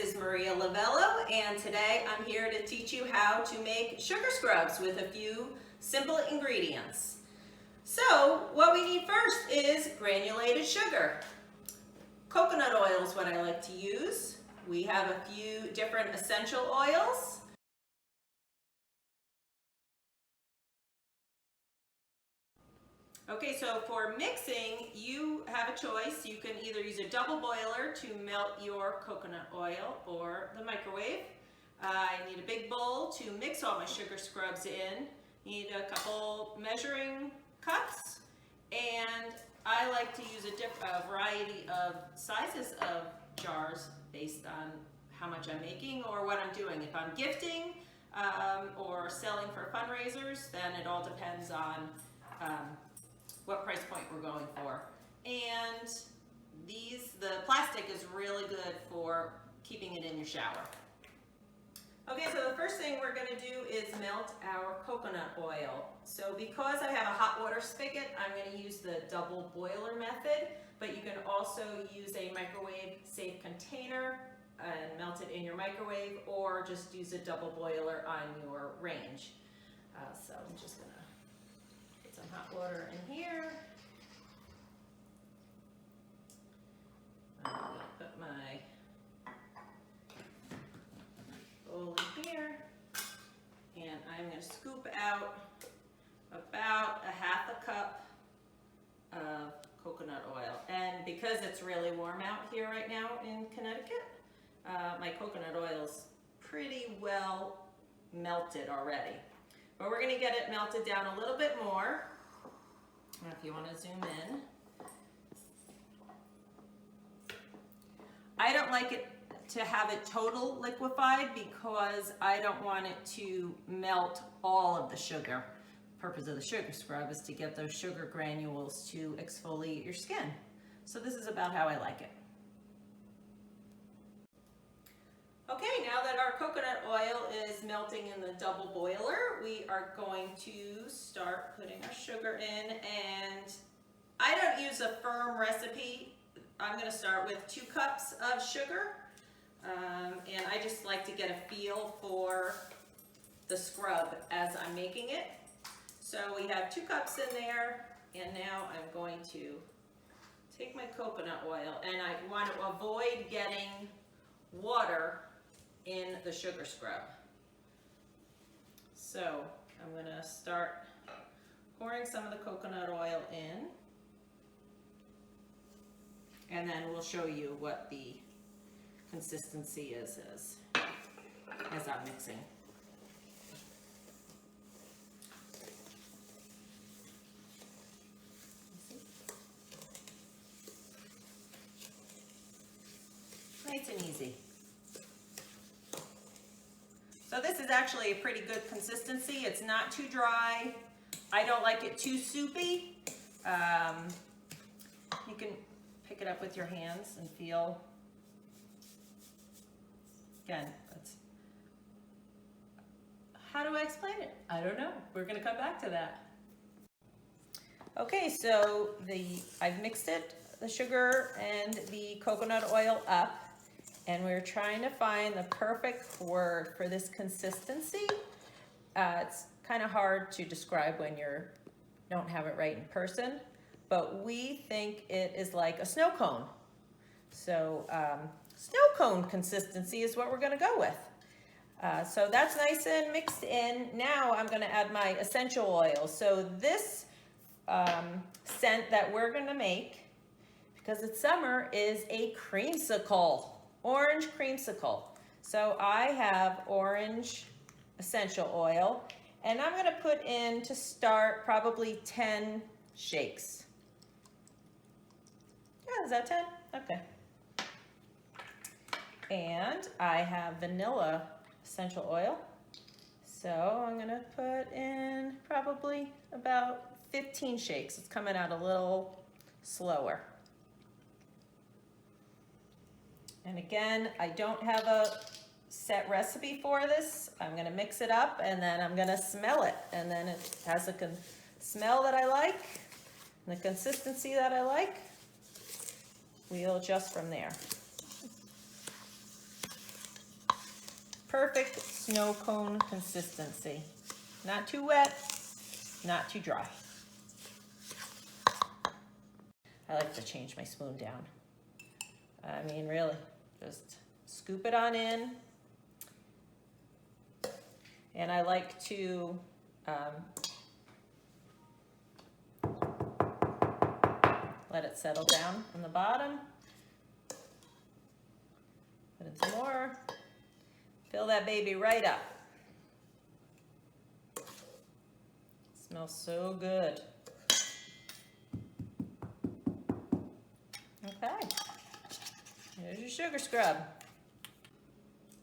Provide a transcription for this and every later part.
is Maria Lavello, and today I'm here to teach you how to make sugar scrubs with a few simple ingredients. So what we need first is granulated sugar. Coconut oil is what I like to use. We have a few different essential oils. Okay, so for mixing, you have a choice. You can either use a double boiler to melt your coconut oil or the microwave. I need a big bowl to mix all my sugar scrubs in. Need a couple measuring cups, and I like to use a variety of sizes of jars based on how much I'm making or what I'm doing. If I'm gifting or selling for fundraisers, then it all depends on what price point we're going for. And the plastic is really good for keeping it in your shower. Okay, so the first thing we're gonna do is melt our coconut oil. So because I have a hot water spigot, I'm gonna use the double boiler method, but you can also use a microwave safe container and melt it in your microwave, or just use a double boiler on your range. So I'm just gonna put some hot water in here. I'm gonna put my bowl in here, and I'm gonna scoop out about a half a cup of coconut oil. And because it's really warm out here right now in Connecticut, my coconut oil is pretty well melted already. But we're gonna get it melted down a little bit more. If you wanna zoom in. I don't like it to have it total liquefied because I don't want it to melt all of the sugar. The purpose of the sugar scrub is to get those sugar granules to exfoliate your skin. So this is about how I like it. Okay, now that our coconut oil is melting in the double boiler, we are going to start putting our sugar in, and I don't use a firm recipe. I'm gonna start with 2 cups of sugar, and I just like to get a feel for the scrub as I'm making it. So we have 2 cups in there, and now I'm going to take my coconut oil, and I want to avoid getting water in the sugar scrub. So I'm gonna start pouring some of the coconut oil in, and then we'll show you what the consistency is as I'm mixing. Nice and easy. So this is actually a pretty good consistency. It's not too dry. I don't like it too soupy. You can pick it up with your hands and feel. Again, how do I explain it? I don't know. We're gonna come back to that. Okay, so I've mixed it, the sugar and the coconut oil up, and we're trying to find the perfect word for this consistency. It's kind of hard to describe when you don't have it right in person, but we think it is like a snow cone. So snow cone consistency is what we're gonna go with. So that's nice and mixed in. Now I'm gonna add my essential oil. So this scent that we're gonna make, because it's summer, is a creamsicle, orange creamsicle. So I have orange essential oil, and I'm gonna put in, to start, probably 10 shakes. Yeah, is that 10? Okay. And I have vanilla essential oil. So I'm gonna put in probably about 15 shakes. It's coming out a little slower. And again, I don't have a set recipe for this. I'm gonna mix it up, and then I'm gonna smell it. And then it has a smell that I like, and the consistency that I like. We'll adjust from there. perfect snow cone consistency. Not too wet, not too dry. I like to change my spoon down. I mean, really, just scoop it on in. And I like to let it settle down on the bottom. Put in some more. Fill that baby right up. Smells so good. Okay, here's your sugar scrub.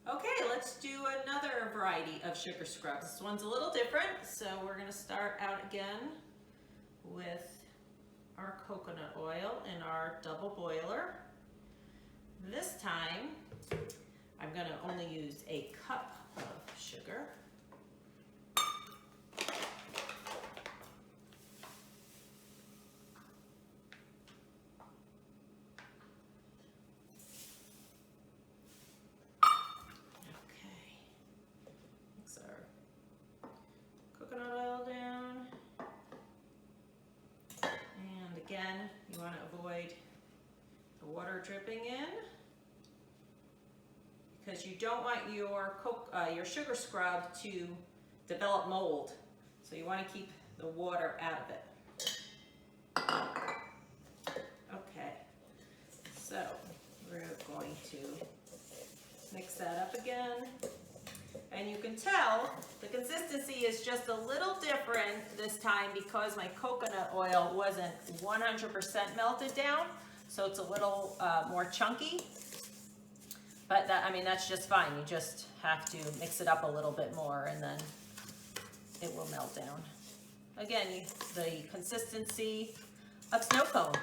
Okay, let's do another variety of sugar scrubs. This one's a little different, so we're gonna start out again with our coconut oil in our double boiler. This time, I'm gonna only use a cup of sugar. Coconut oil down. And again, you want to avoid the water dripping in because you don't want your sugar scrub to develop mold. So you want to keep the water out of it. Okay, so we're going to mix that up again. And you can tell the consistency is just a little different this time because my coconut oil wasn't 100% melted down, so it's a little more chunky. But that, I mean, that's just fine. You just have to mix it up a little bit more and then it will melt down. Again, the consistency of snow cone.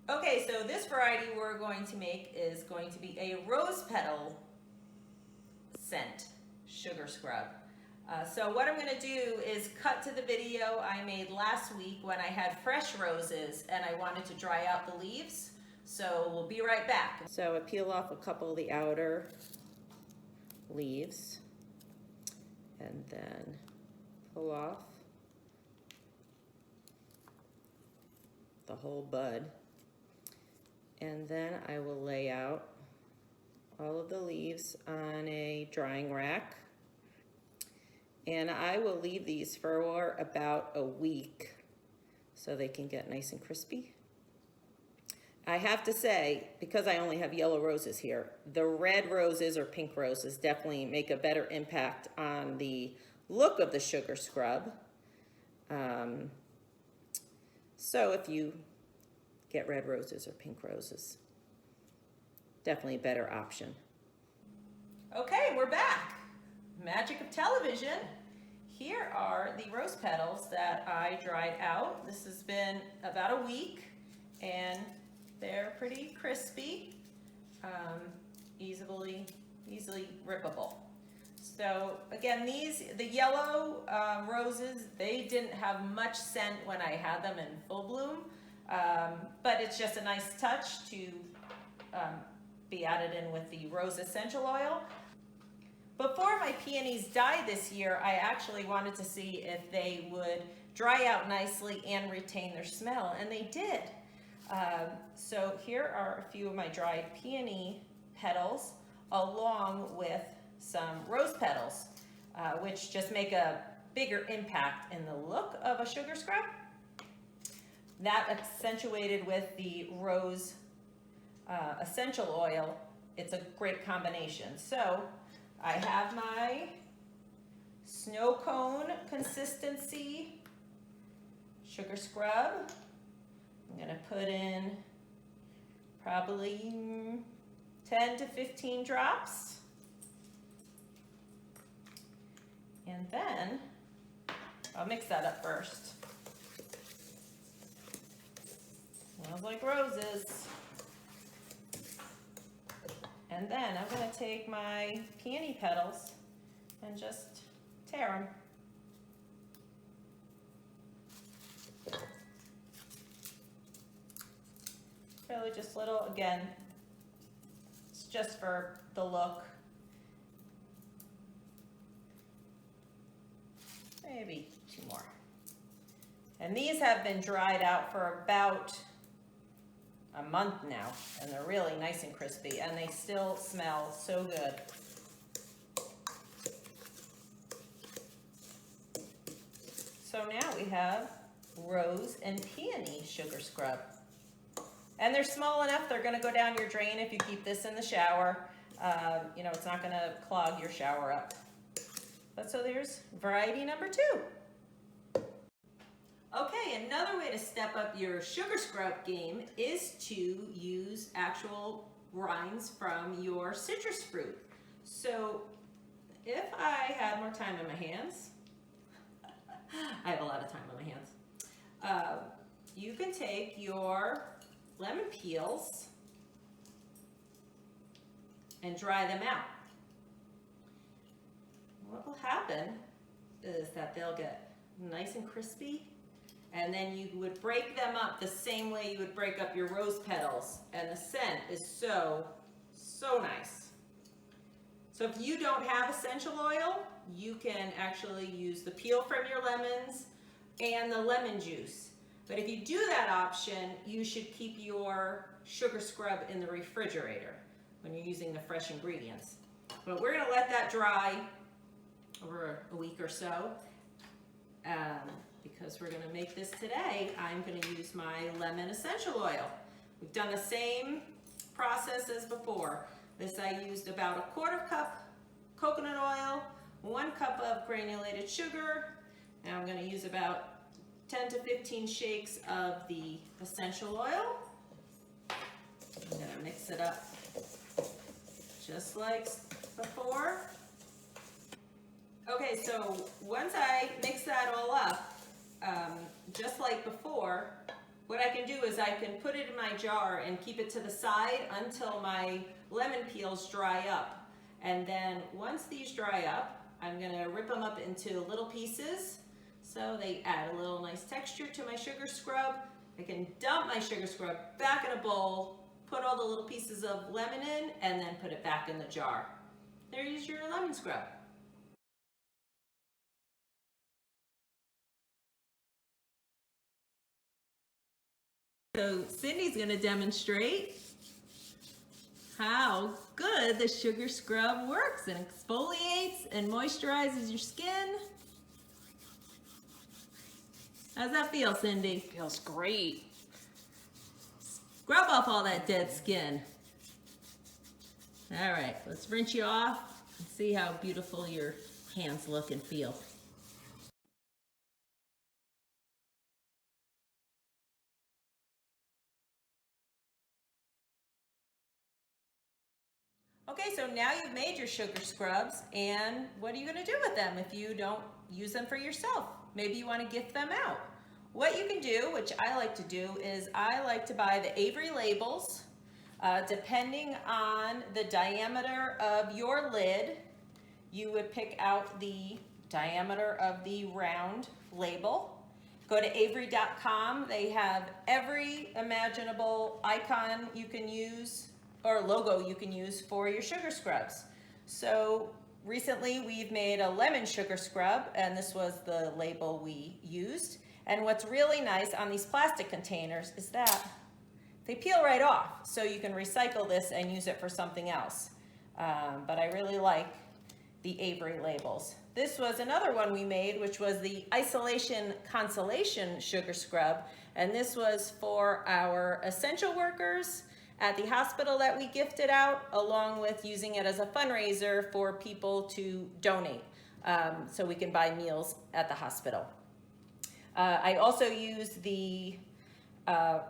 Okay, so this variety we're going to make is going to be a rose petal scent sugar scrub. So what I'm going to do is cut to the video I made last week when I had fresh roses and I wanted to dry out the leaves. So we'll be right back. So I peel off a couple of the outer leaves and then pull off the whole bud. And then I will lay out all of the leaves on a drying rack. And I will leave these for about a week so they can get nice and crispy. I have to say, because I only have yellow roses here, the red roses or pink roses definitely make a better impact on the look of the sugar scrub. So if you get red roses or pink roses, definitely a better option. Okay, we're back. Magic of television. Here are the rose petals that I dried out. This has been about a week and they're pretty crispy, easily rippable. So again, the yellow roses, they didn't have much scent when I had them in full bloom, but it's just a nice touch to be added in with the rose essential oil. Before my peonies died this year, I actually wanted to see if they would dry out nicely and retain their smell, and they did. So here are a few of my dried peony petals along with some rose petals, which just make a bigger impact in the look of a sugar scrub. That accentuated with the rose essential oil, it's a great combination. So I have my snow cone consistency sugar scrub. I'm gonna put in probably 10 to 15 drops. And then I'll mix that up first. Smells like roses. And then I'm going to take my peony petals and just tear them. Really just little, again, it's just for the look maybe 2 more. And these have been dried out for about a month now, and they're really nice and crispy, and they still smell so good. So now we have rose and peony sugar scrub. And they're small enough, they're gonna go down your drain if you keep this in the shower. You know, it's not gonna clog your shower up. But so there's variety number 2. Okay, another way to step up your sugar scrub game is to use actual rinds from your citrus fruit. So if I had more time on my hands, I have a lot of time on my hands, you can take your lemon peels and dry them out. What will happen is that they'll get nice and crispy, and then you would break them up the same way you would break up your rose petals, and the scent is so nice. So if you don't have essential oil, you can actually use the peel from your lemons and the lemon juice. But if you do that option, you should keep your sugar scrub in the refrigerator when you're using the fresh ingredients. But we're gonna let that dry over a week or so. Because we're gonna make this today, I'm gonna use my lemon essential oil. We've done the same process as before. This I used about a 1/4 cup coconut oil, 1 cup of granulated sugar. Now I'm gonna use about 10 to 15 shakes of the essential oil. I'm gonna mix it up just like before. Okay, so once I mix that all up, just like before, what I can do is I can put it in my jar and keep it to the side until my lemon peels dry up. And then once these dry up, I'm gonna rip them up into little pieces so they add a little nice texture to my sugar scrub. I can dump my sugar scrub back in a bowl, put all the little pieces of lemon in, and then put it back in the jar. There's your lemon scrub. So Cindy's going to demonstrate how good the sugar scrub works and exfoliates and moisturizes your skin. How's that feel, Cindy? Feels great. Scrub off all that dead skin. All right, let's rinse you off and see how beautiful your hands look and feel. Okay, so now you've made your sugar scrubs, and what are you going to do with them if you don't use them for yourself? Maybe you want to gift them out. What you can do, which I like to do, is I like to buy the Avery labels. Depending on the diameter of your lid, you would pick out the diameter of the round label. Go to avery.com. They have every imaginable icon you can use or logo you can use for your sugar scrubs. So recently we've made a lemon sugar scrub, and this was the label we used. And what's really nice on these plastic containers is that they peel right off, so you can recycle this and use it for something else. But I really like the Avery labels. This was another one we made, which was the Isolation Consolation Sugar Scrub, and this was for our essential workers at the hospital that we gifted out, along with using it as a fundraiser for people to donate, so we can buy meals at the hospital. I also used the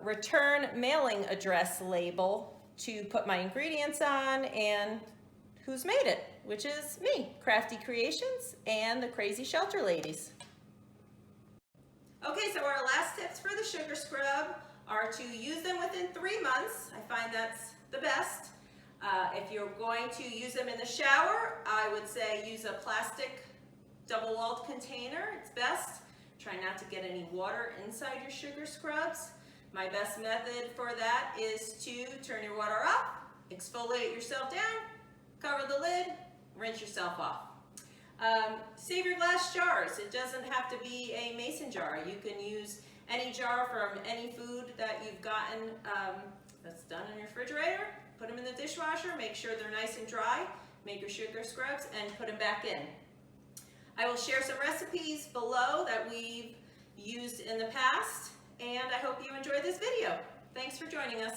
return mailing address label to put my ingredients on and who's made it, which is me, Crafty Creations and the Crazy Shelter Ladies. Okay, so our last tips for the sugar scrub are to use them within 3 months. I find that's the best. If you're going to use them in the shower, I would say use a plastic double-walled container. It's best. Try not to get any water inside your sugar scrubs. My best method for that is to turn your water off, exfoliate yourself down, cover the lid, rinse yourself off. Save your glass jars. It doesn't have to be a mason jar. You can use any jar from any food that you've gotten that's done in your refrigerator. Put them in the dishwasher, make sure they're nice and dry, make your sugar scrubs, and put them back in. I will share some recipes below that we've used in the past, and I hope you enjoyed this video. Thanks for joining us.